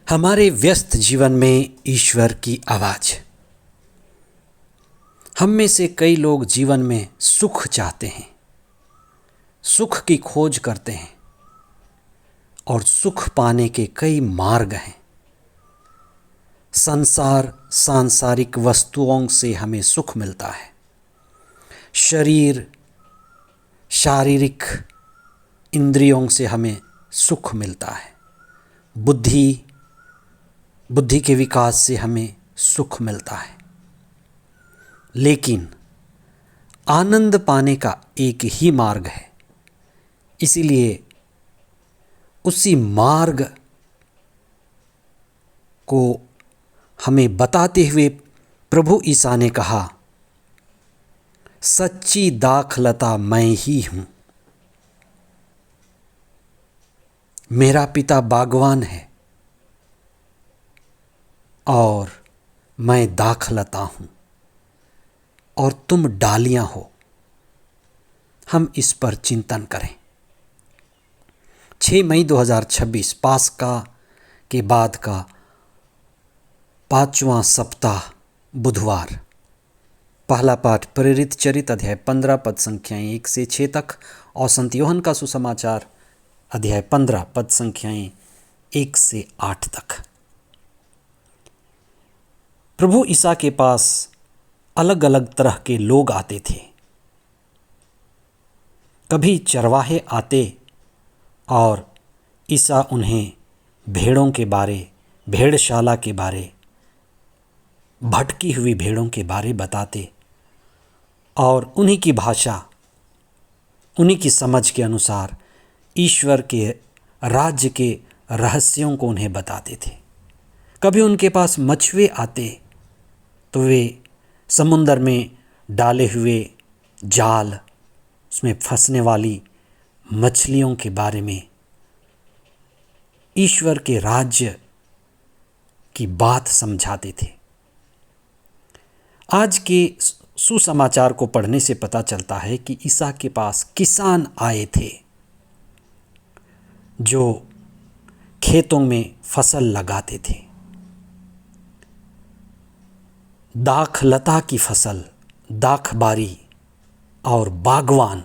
हमारे व्यस्त जीवन में ईश्वर की आवाज़। हम में से कई लोग जीवन में सुख चाहते हैं, सुख की खोज करते हैं और सुख पाने के कई मार्ग हैं। सांसारिक वस्तुओं से हमें सुख मिलता है। शारीरिक इंद्रियों से हमें सुख मिलता है। बुद्धि के विकास से हमें सुख मिलता है। लेकिन आनंद पाने का एक ही मार्ग है। इसीलिए उसी मार्ग को हमें बताते हुए प्रभु ईसा ने कहा, सच्ची दाखलता मैं ही हूँ। मेरा पिता बागवान है और मैं दाखलता हूँ और तुम डालियाँ हो। हम इस पर चिंतन करें। 6 मई 2026 पास्का के बाद का 5वां सप्ताह बुधवार। पहला पाठ प्रेरित चरित अध्याय 15 पद संख्याएं 1 से 6 तक और संत यूहन्ना का सुसमाचार अध्याय 15 पद संख्याएं 1 से 8 तक। प्रभु ईसा के पास अलग अलग तरह के लोग आते थे। कभी चरवाहे आते और ईसा उन्हें भेड़ों के बारे, भेड़शाला के बारे, भटकी हुई भेड़ों के बारे बताते और उन्हीं की भाषा, उन्हीं की समझ के अनुसार ईश्वर के राज्य के रहस्यों को उन्हें बताते थे। कभी उनके पास मछुए आते तो वे समुद्र में डाले हुए जाल, उसमें फंसने वाली मछलियों के बारे में ईश्वर के राज्य की बात समझाते थे। आज के सुसमाचार को पढ़ने से पता चलता है कि ईसा के पास किसान आए थे जो खेतों में फसल लगाते थे। दाखलता की फसल, दाखबारी और बागवान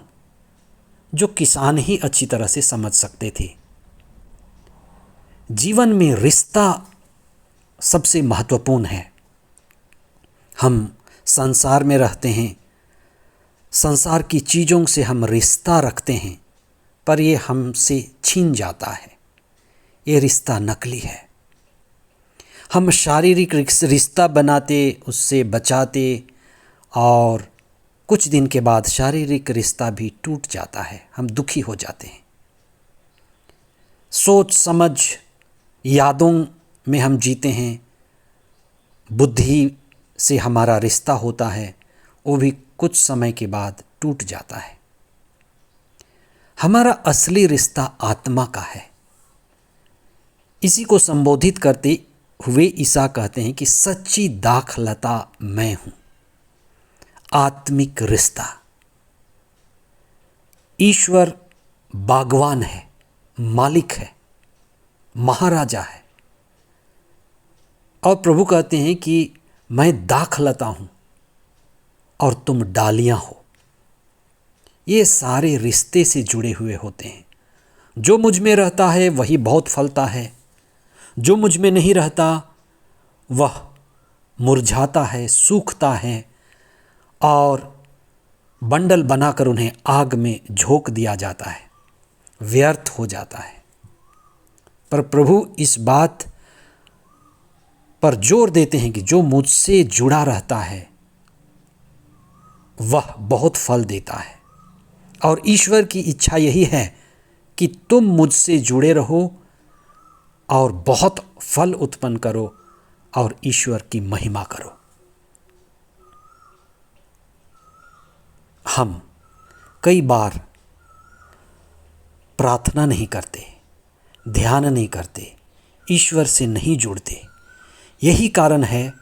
जो किसान ही अच्छी तरह से समझ सकते थे। जीवन में रिश्ता सबसे महत्वपूर्ण है। हम संसार में रहते हैं, संसार की चीज़ों से हम रिश्ता रखते हैं, पर ये हमसे छीन जाता है। ये रिश्ता नकली है। हम शारीरिक रिश्ता बनाते, उससे बचाते और कुछ दिन के बाद शारीरिक रिश्ता भी टूट जाता है। हम दुखी हो जाते हैं। सोच समझ यादों में हम जीते हैं। बुद्धि से हमारा रिश्ता होता है, वो भी कुछ समय के बाद टूट जाता है। हमारा असली रिश्ता आत्मा का है। इसी को संबोधित करते हुए ईसा कहते हैं कि सच्ची दाखलता मैं हूं। आत्मिक रिश्ता। ईश्वर बागवान है, मालिक है, महाराजा है और प्रभु कहते हैं कि मैं दाखलता हूं और तुम डालियां हो। ये सारे रिश्ते से जुड़े हुए होते हैं। जो मुझ में रहता है वही बहुत फलता है, जो मुझ में नहीं रहता वह मुरझाता है, सूखता है और बंडल बनाकर उन्हें आग में झोंक दिया जाता है, व्यर्थ हो जाता है। पर प्रभु इस बात पर जोर देते हैं कि जो मुझसे जुड़ा रहता है वह बहुत फल देता है। और ईश्वर की इच्छा यही है कि तुम मुझसे जुड़े रहो और बहुत फल उत्पन्न करो और ईश्वर की महिमा करो। हम कई बार प्रार्थना नहीं करते, ध्यान नहीं करते, ईश्वर से नहीं जुड़ते। यही कारण है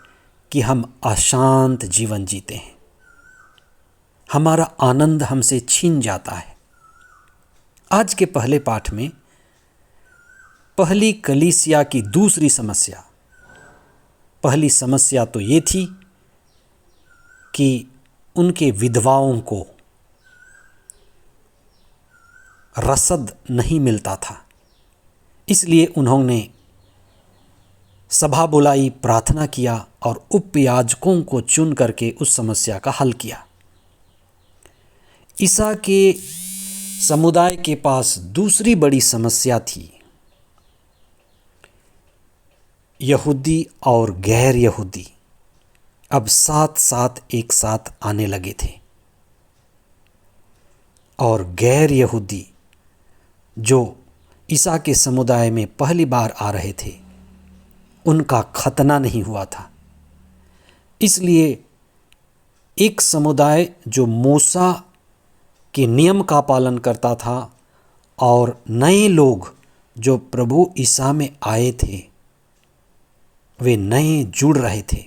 कि हम अशांत जीवन जीते हैं। हमारा आनंद हमसे छीन जाता है। आज के पहले पाठ में पहली कलीसिया की दूसरी समस्या, पहली समस्या तो ये थी कि उनके विधवाओं को रसद नहीं मिलता था, इसलिए उन्होंने सभा बुलाई, प्रार्थना किया और उपयाजकों को चुन करके उस समस्या का हल किया। ईसा के समुदाय के पास दूसरी बड़ी समस्या थी। यहूदी और गैर यहूदी अब साथ साथ एक साथ आने लगे थे, और गैर यहूदी जो ईसा के समुदाय में पहली बार आ रहे थे, उनका खतना नहीं हुआ था। इसलिए एक समुदाय जो मूसा के नियम का पालन करता था और नए लोग जो प्रभु ईसा में आए थे, वे नए जुड़ रहे थे।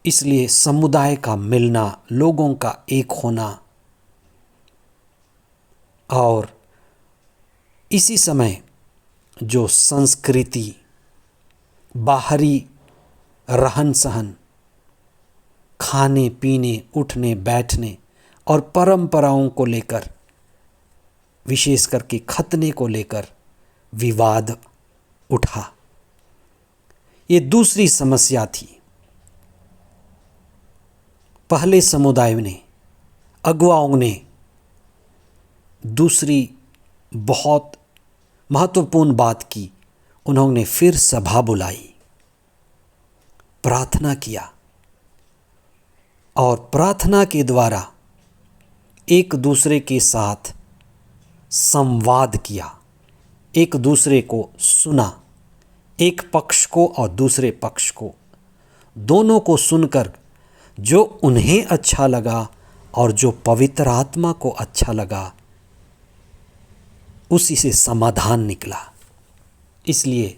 इसलिए समुदाय का मिलना, लोगों का एक होना, और इसी समय जो संस्कृति, बाहरी रहन सहन, खाने पीने, उठने बैठने और परंपराओं को लेकर, विशेष करके खतने को लेकर विवाद उठा। ये दूसरी समस्या थी। पहले समुदाय ने, अगुवाओं ने दूसरी बहुत महत्वपूर्ण बात की। उन्होंने फिर सभा बुलाई, प्रार्थना किया और प्रार्थना के द्वारा एक दूसरे के साथ संवाद किया, एक दूसरे को सुना, एक पक्ष को और दूसरे पक्ष को, दोनों को सुनकर जो उन्हें अच्छा लगा और जो पवित्र आत्मा को अच्छा लगा, उसी से समाधान निकला। इसलिए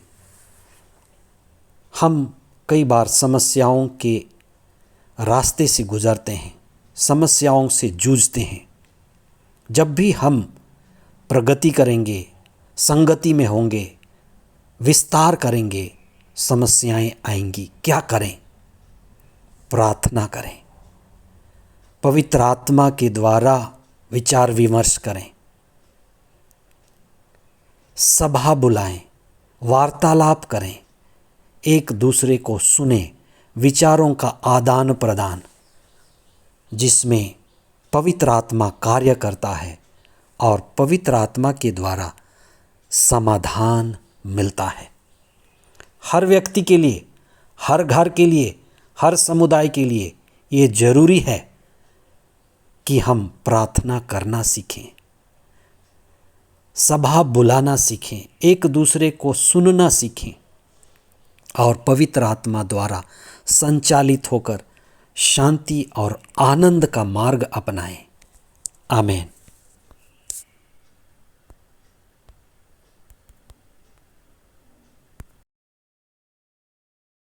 हम कई बार समस्याओं के रास्ते से गुजरते हैं, समस्याओं से जूझते हैं। जब भी हम प्रगति करेंगे, संगति में होंगे, विस्तार करेंगे, समस्याएं आएंगी। क्या करें? प्रार्थना करें, पवित्र आत्मा के द्वारा विचार विमर्श करें, सभा बुलाएं, वार्तालाप करें, एक दूसरे को सुने, विचारों का आदान प्रदान, जिसमें पवित्र आत्मा कार्य करता है और पवित्र आत्मा के द्वारा समाधान मिलता है। हर व्यक्ति के लिए, हर घर के लिए, हर समुदाय के लिए ये जरूरी है कि हम प्रार्थना करना सीखें, सभा बुलाना सीखें, एक दूसरे को सुनना सीखें और पवित्र आत्मा द्वारा संचालित होकर शांति और आनंद का मार्ग अपनाएं। आमीन।